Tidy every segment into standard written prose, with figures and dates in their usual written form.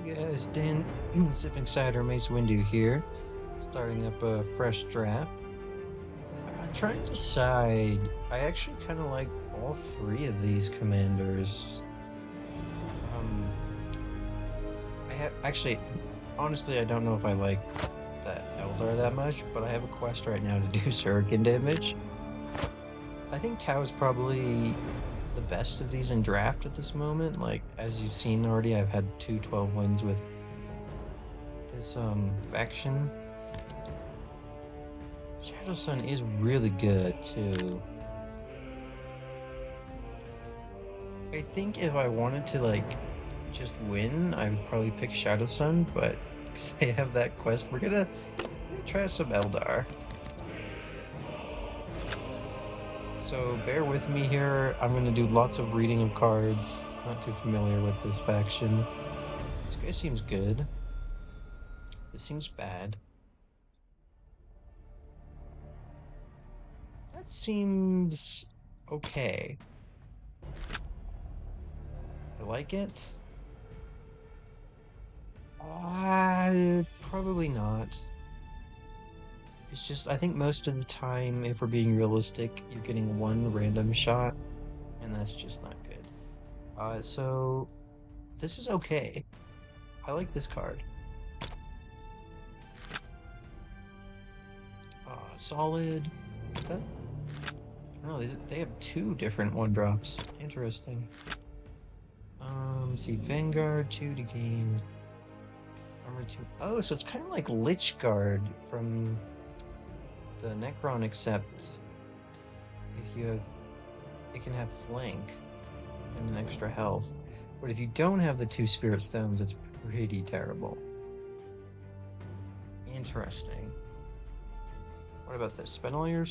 Hey guys, Dan sipping cider Mace Windu here, starting up a fresh draft. I'm trying to decide. I actually kind of like all three of these commanders. Um, I have actually, honestly, I don't know if I like that Eldar that much, but I have a quest right now to do shuriken damage. I think Tau is probably the best of these in draft at this moment. Like, as you've seen already, I've had two 12 wins with this faction. Shadow Sun is really good too. I think if I wanted to like just win, I would probably pick Shadow Sun, but because I have that quest, we're gonna try some Eldar. So bear with me here. I'm gonna do lots of reading of cards. Not too familiar with this faction. This guy seems good. This seems bad. That seems okay. I like it. Probably not. It's just, I think most of the time, if we're being realistic, you're getting one random shot, and that's just not good. So this is okay. I like this card. Solid. Is that? No, they have two different one drops. Interesting. See, Vanguard 2 to gain armor 2. Oh, so it's kind of like Lich Guard from the Necron, except if you have, it can have flank and an extra health. But if you don't have the two spirit stones, it's pretty terrible. Interesting. What about this? Spend all your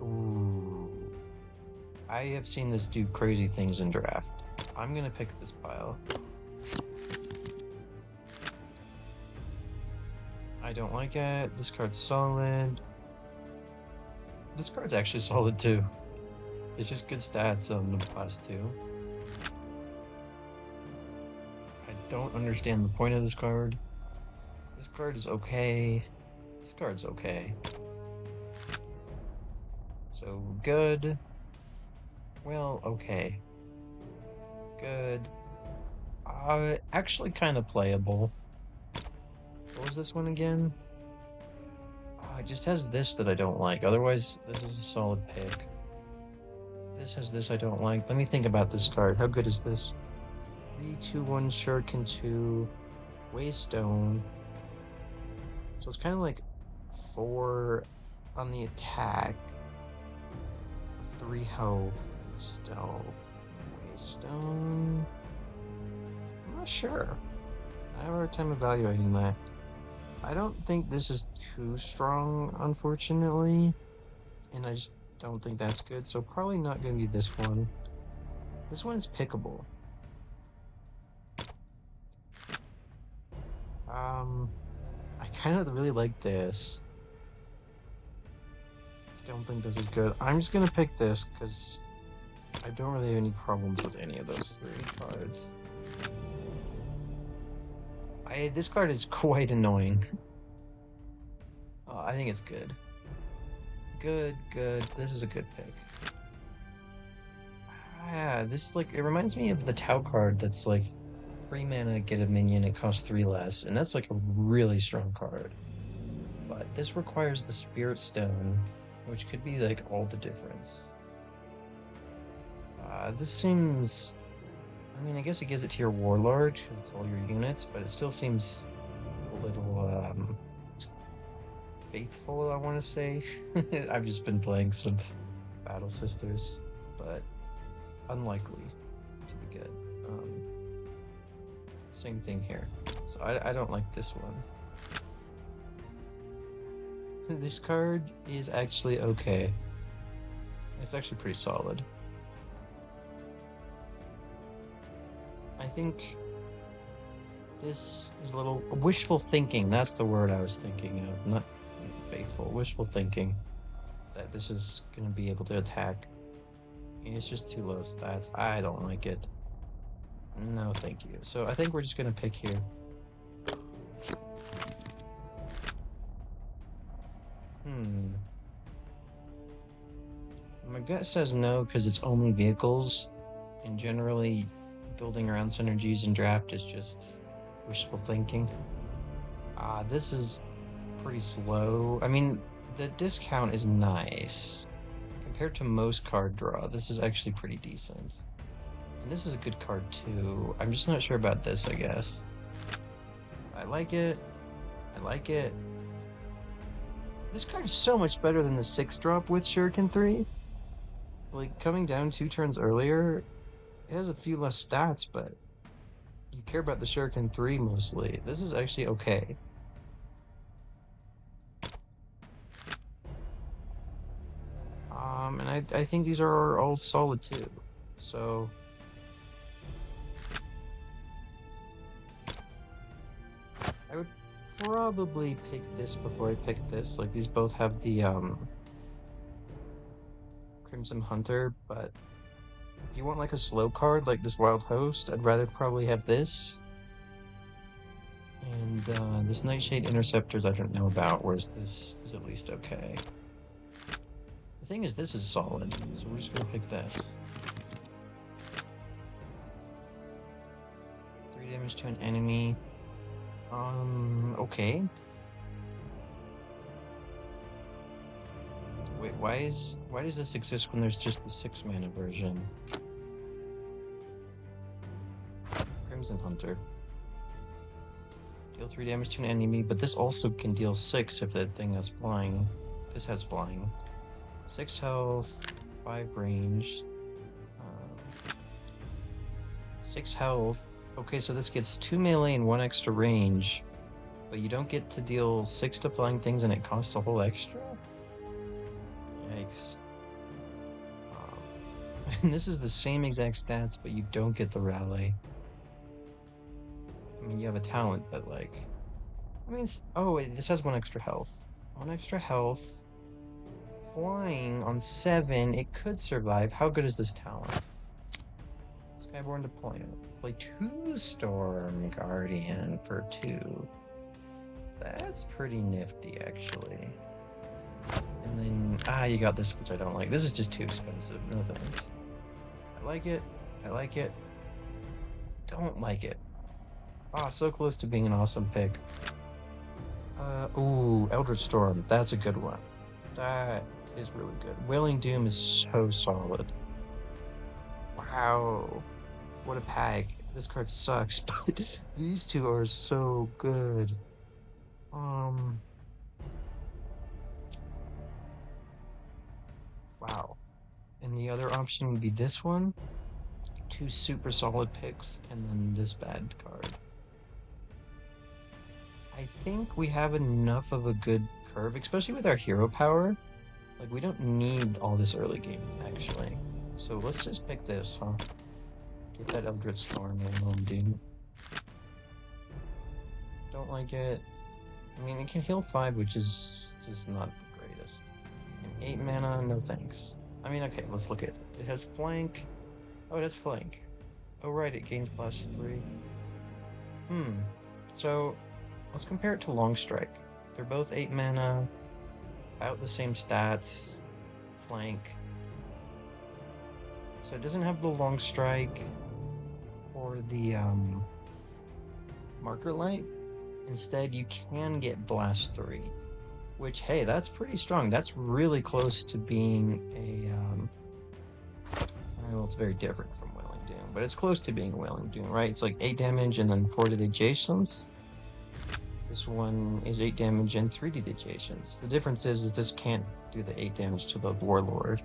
Ooh. I have seen this do crazy things in draft. I'm gonna pick this pile. I don't like it. This card's solid. This card's actually solid too. It's just good stats on the plus two. I don't understand the point of this card. This card is okay. This card's okay. So good. Well, okay. Good. Actually kind of playable. What was this one again? It just has this that I don't like. Otherwise, this is a solid pick. This has this I don't like. Let me think about this card. How good is this? 3, 2, 1, Shuriken 2, Waystone. So it's kind of like 4 on the attack, 3 health, stealth, Waystone. I'm not sure. I have a hard time evaluating that. I don't think this is too strong, unfortunately, and I just don't think that's good, so probably not going to be this one. This one's pickable. I kind of really like this. I don't think this is good. I'm just going to pick this because I don't really have any problems with any of those 3 cards. This card is quite annoying. I think it's good. Good. This is a good pick. This like it reminds me of the Tau card that's like 3 mana, get a minion, it costs 3 less, and that's like a really strong card. But this requires the Spirit Stone, which could be like all the difference. This seems, I mean, I guess it gives it to your Warlord because it's all your units, but it still seems a little faithful, I want to say. I've just been playing some Battle Sisters, but unlikely to be good. Same thing here. So I don't like this one. This card is actually okay. It's actually pretty solid. I think this is a little wishful thinking. That's the word I was thinking of. Not faithful. Wishful thinking that this is going to be able to attack. It's just too low stats. I don't like it. No, thank you. So I think we're just going to pick here. Hmm. My gut says no because it's only vehicles, and generally building around synergies and draft is just wishful thinking. This is pretty slow. I mean, the discount is nice. Compared to most card draw, this is actually pretty decent. And this is a good card too. I'm just not sure about this, I guess. I like it. I like it. This card is so much better than the 6 drop with Shuriken 3. Like, coming down 2 turns earlier, it has a few less stats, but you care about the Shuriken 3 mostly. This is actually okay. And I think these are all solid too. So I would probably pick this before I pick this. Like, these both have the Crimson Hunter, but if you want like a slow card like this Wild Host, I'd rather probably have this. And this Nightshade Interceptors I don't know about, whereas this is at least okay. The thing is, this is solid, so we're just gonna pick this. 3 damage to an enemy. Okay. Wait, why does this exist when there's just the 6 mana version? Crimson Hunter. Deal 3 damage to an enemy, but this also can deal 6 if that thing has flying. This has flying. 6 health, 5 range. 6 health. Okay, so this gets 2 melee and 1 extra range, but you don't get to deal 6 to flying things and it costs a whole extra? Yikes. And this is the same exact stats, but you don't get the rally. I mean, you have a talent, but like... I mean, oh wait, this has 1 extra health. 1 extra health. Flying on 7, it could survive. How good is this talent? Skyborn deployment. Play 2 Storm Guardian for 2. That's pretty nifty, actually. And then, you got this, which I don't like. This is just too expensive. No thanks. I like it. I like it. Don't like it. So close to being an awesome pick. Ooh, Eldritch Storm. That's a good one. That is really good. Wailing Doom is so solid. Wow. What a pack. This card sucks, but these two are so good. Wow. And the other option would be this one. 2 super solid picks, and then this bad card. I think we have enough of a good curve, especially with our hero power. Like, we don't need all this early game, actually. So let's just pick this, huh? Get that Eldritch Storm and Doom. Don't like it. I mean, it can heal 5, which is just not the greatest. And 8 mana, no thanks. I mean, okay, let's look at it. It has flank. Oh, it has flank. Oh, right, it gains +3. So, let's compare it to Long Strike. They're both 8 mana, about the same stats, flank. So it doesn't have the Long Strike or the Marker Light. Instead, you can get Blast 3, which, hey, that's pretty strong. That's really close to being a, well, it's very different from Wailing Doom, but it's close to being Wailing Doom, right? It's like 8 damage and then 4 to the adjacents. This one is 8 damage and 3 to the adjacents. The difference is this can't do the 8 damage to the Warlord.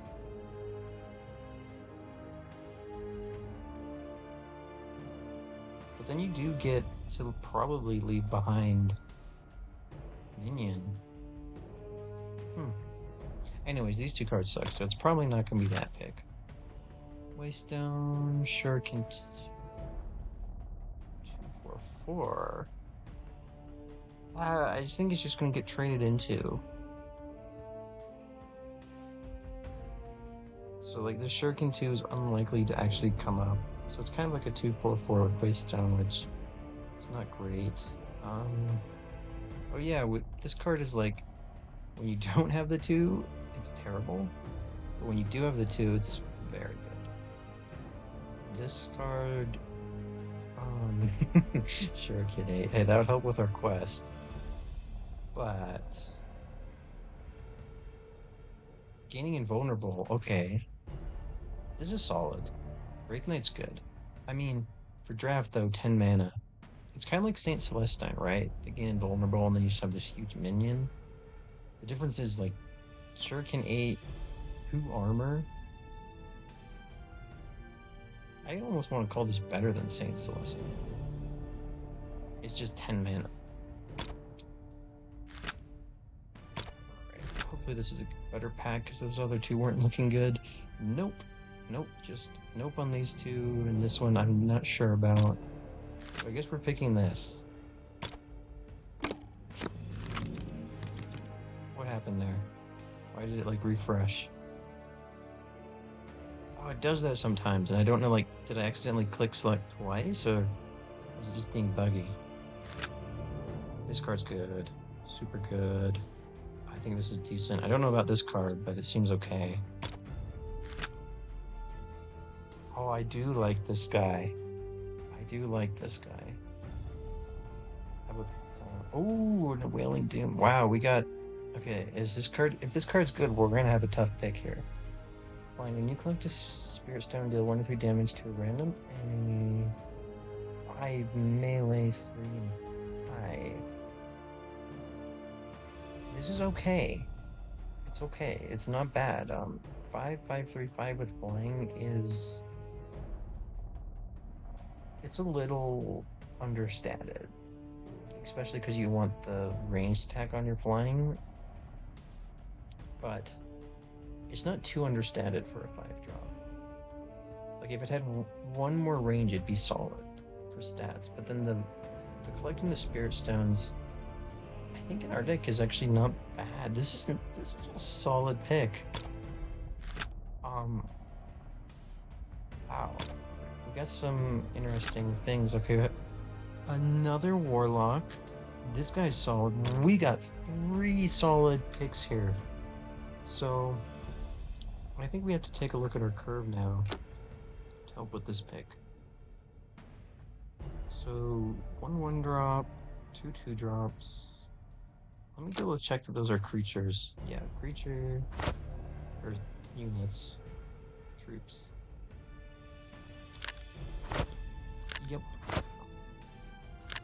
But then you do get to probably leave behind Minion. Anyways, these 2 cards suck, so it's probably not going to be that pick. Waystone, Shuriken 2/4/4. I just think it's just going to get traded into. So, like, the Shuriken 2 is unlikely to actually come up. So it's kind of like a 2/4/4 with Waystone, which is not great. Oh yeah, this card is like When you don't have the 2, it's terrible. But when you do have the 2, it's very good. This card... sure, kid 8. Hey, that would help with our quest. But... Gaining invulnerable, okay. This is solid. Wraith Knight's good. I mean, for draft though, 10 mana. It's kind of like Saint Celestine, right? They gain invulnerable and then you just have this huge minion. The difference is like Shuriken 8, 2 armor. I almost want to call this better than Saint Celestine. It's just 10 mana. Alright, hopefully this is a better pack because those other 2 weren't looking good. Nope. Nope, just nope on these 2, and this one I'm not sure about. So I guess we're picking this. What happened there? Why did it like refresh? Oh, it does that sometimes, and I don't know, like, did I accidentally click select twice, or was it just being buggy? This card's good. Super good. I think this is decent. I don't know about this card, but it seems okay. Oh, I do like this guy. I do like this guy. Oh, and a Wailing Doom. Wow, we got... Okay, is this card... If this card's good, we're gonna have a tough pick here. Fine, when you collect a Spirit Stone, deal 1 to 3 damage to a random enemy. 5 melee, 3 and 5. This is okay. It's okay. It's not bad. 5, 5, 3, 5 with flying is... It's a little understated. Especially because you want the ranged attack on your flying. But it's not too understated for a 5-drop. Like if it had 1 more range, it'd be solid for stats. But then the collecting the Spirit Stones, I think in our deck is actually not bad. This is a solid pick. Wow. We got some interesting things. Okay, another Warlock. This guy's solid. We got 3 solid picks here. So I think we have to take a look at our curve now to help with this pick. So 1 drop, 2 drops. Let me double check that those are creatures. Yeah, creature or units, troops. Yep.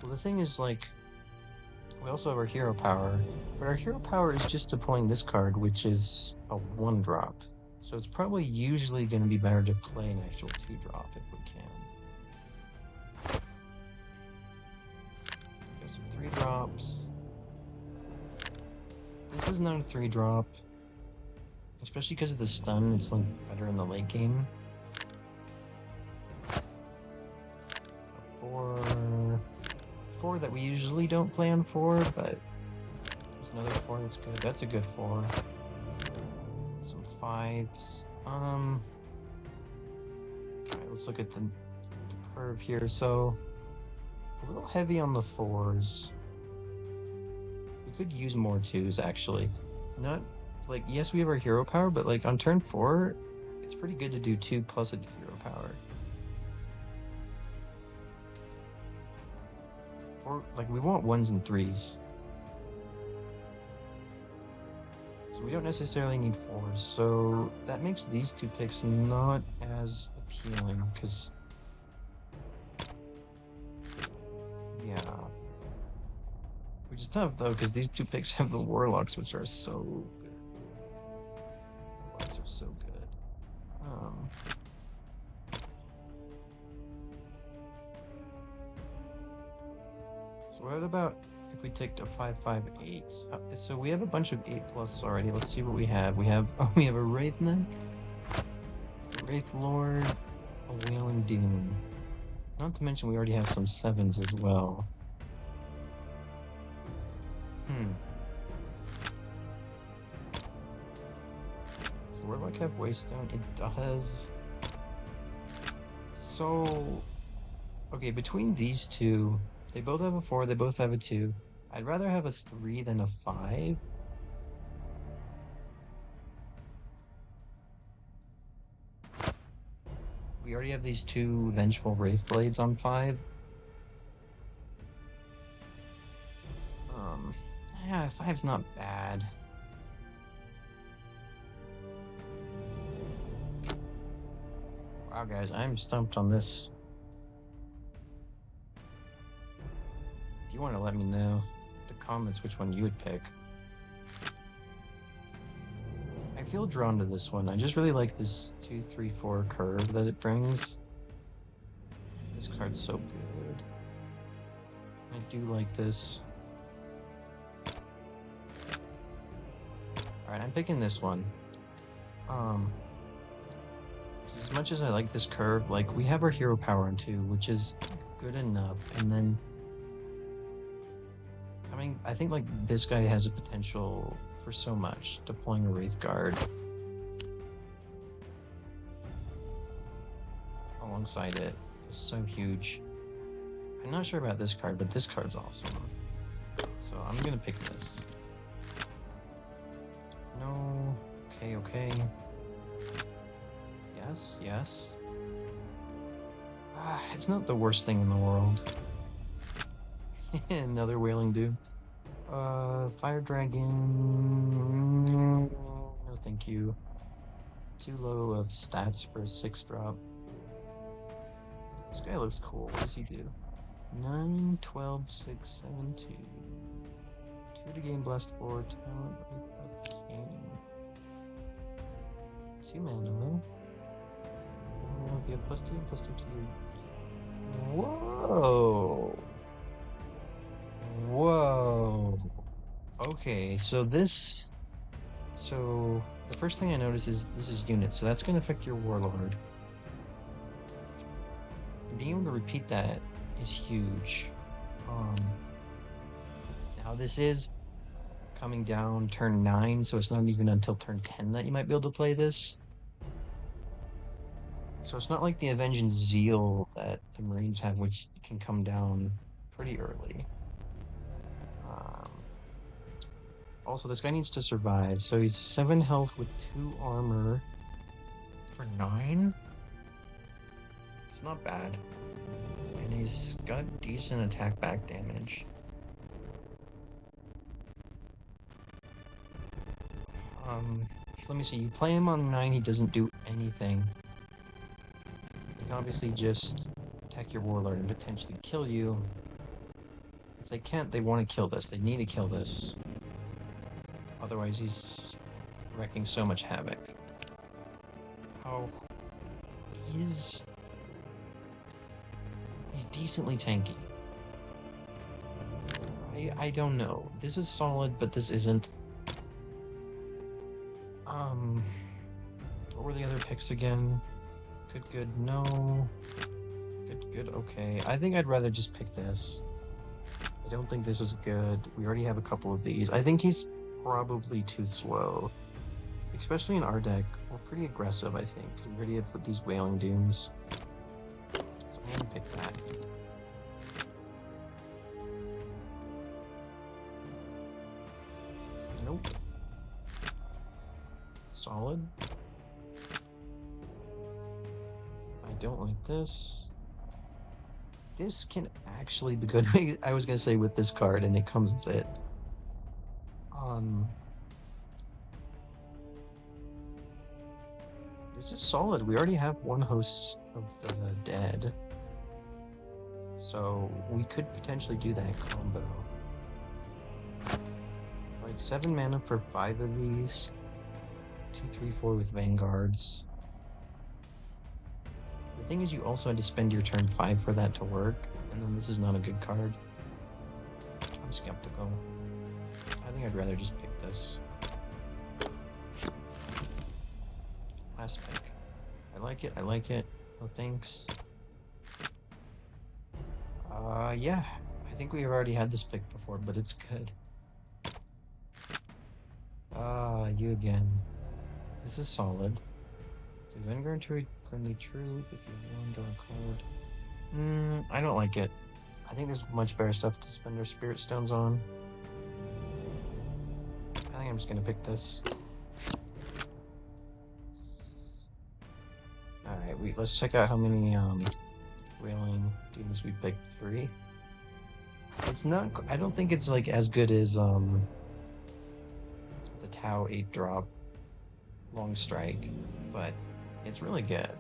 Well, the thing is, like, we also have our hero power, but our hero power is just deploying this card, which is a 1 drop. So it's probably usually going to be better to play an actual 2 drop if we can. Got some 3 drops. This is not a 3 drop, especially because of the stun. It's like better in the late game. A 4 that we usually don't play on 4, but there's another 4 that's good. That's a good 4. Some 5s. Alright, let's look at the curve here. So a little heavy on the 4s. We could use more 2s actually. Not like, yes, we have our hero power, but like on turn 4, it's pretty good to do 2 plus a hero power. Or like we want 1s and 3s. So we don't necessarily need 4s. So that makes these 2 picks not as appealing because, yeah. Which is tough though, because these 2 picks have the Warlocks, which are so good. Warlocks are so good. So what about if we take a 5/5/8? So we have a bunch of 8+ already. Let's see what we have. We have a Wraith Knight, a Wraith Lord, a Wailing Doom. Not to mention we already have some 7s as well. Does Warlock have Waystone? It does. So, okay, between these 2, they both have a 4, they both have a 2. I'd rather have a 3 than a 5. We already have these two Vengeful Wraith Blades on 5. Um, yeah, 5's not bad. Wow, guys, I'm stumped on this. If you want to let me know in the comments which one you would pick. I feel drawn to this one. I just really like this 2, 3, 4 curve that it brings. This card's so good. I do like this. Alright, I'm picking this one. As much as I like this curve, like, we have our hero power on 2, which is good enough, and then I think like this guy has a potential for so much. Deploying a Wraith Guard alongside it is so huge. I'm not sure about this card, but this card's awesome. So I'm gonna pick this. No. Okay, okay. Yes, yes. It's not the worst thing in the world. Another Wailing Doom. Fire Dragon. No, thank you. Too low of stats for a 6-drop. This guy looks cool. What does he do? 9, 12, 6, 7, 2. 2 to gain Blast 4, talent with a king. 2 mana. Be a +2 and +2 to your. Whoa! Whoa! Okay, so this. So the first thing I notice is this is unit, so that's going to affect your Warlord. Being able to repeat that is huge. Now this is coming down turn 9, so it's not even until turn 10 that you might be able to play this. So it's not like the Avenging Zeal that the Marines have, which can come down pretty early. Also, this guy needs to survive, so he's 7 health with 2 armor for 9? It's not bad. And he's got decent attack back damage. So let me see, you play him on 9, he doesn't do anything. He can obviously just attack your Warlord and potentially kill you. If they can't, they want to kill this. They need to kill this. Otherwise, he's wreaking so much havoc. Oh, he's decently tanky. I don't know. This is solid, but this isn't. What were the other picks again? Good, no. Good, okay. I think I'd rather just pick this. I don't think this is good. We already have a couple of these. I think he's probably too slow. Especially in our deck. We're pretty aggressive, I think. We already have these Wailing Dooms. So I'm gonna pick that. Nope. Solid. I don't like this. This can actually be good. I was gonna say with this card, and it comes with it. This is solid. We already have one Host of the Dead. So we could potentially do that combo. Like 7 mana for 5 of these. 2, 3, 4 with Vanguards. The thing is, you also had to spend your turn 5 for that to work, and then this is not a good card. I'm skeptical. I think I'd rather just pick this. Last pick. I like it. No thanks. Yeah. I think we've already had this pick before, but it's good. You again. This is solid. Do Vanguard to friendly troop if you want to draw a card. I don't like it. I think there's much better stuff to spend our Spirit Stones on. I think I'm just gonna pick this. Alright, let's check out how many whaling dudes we picked. 3. It's not I don't think it's like as good as the Tau 8 drop long strike, but it's really good.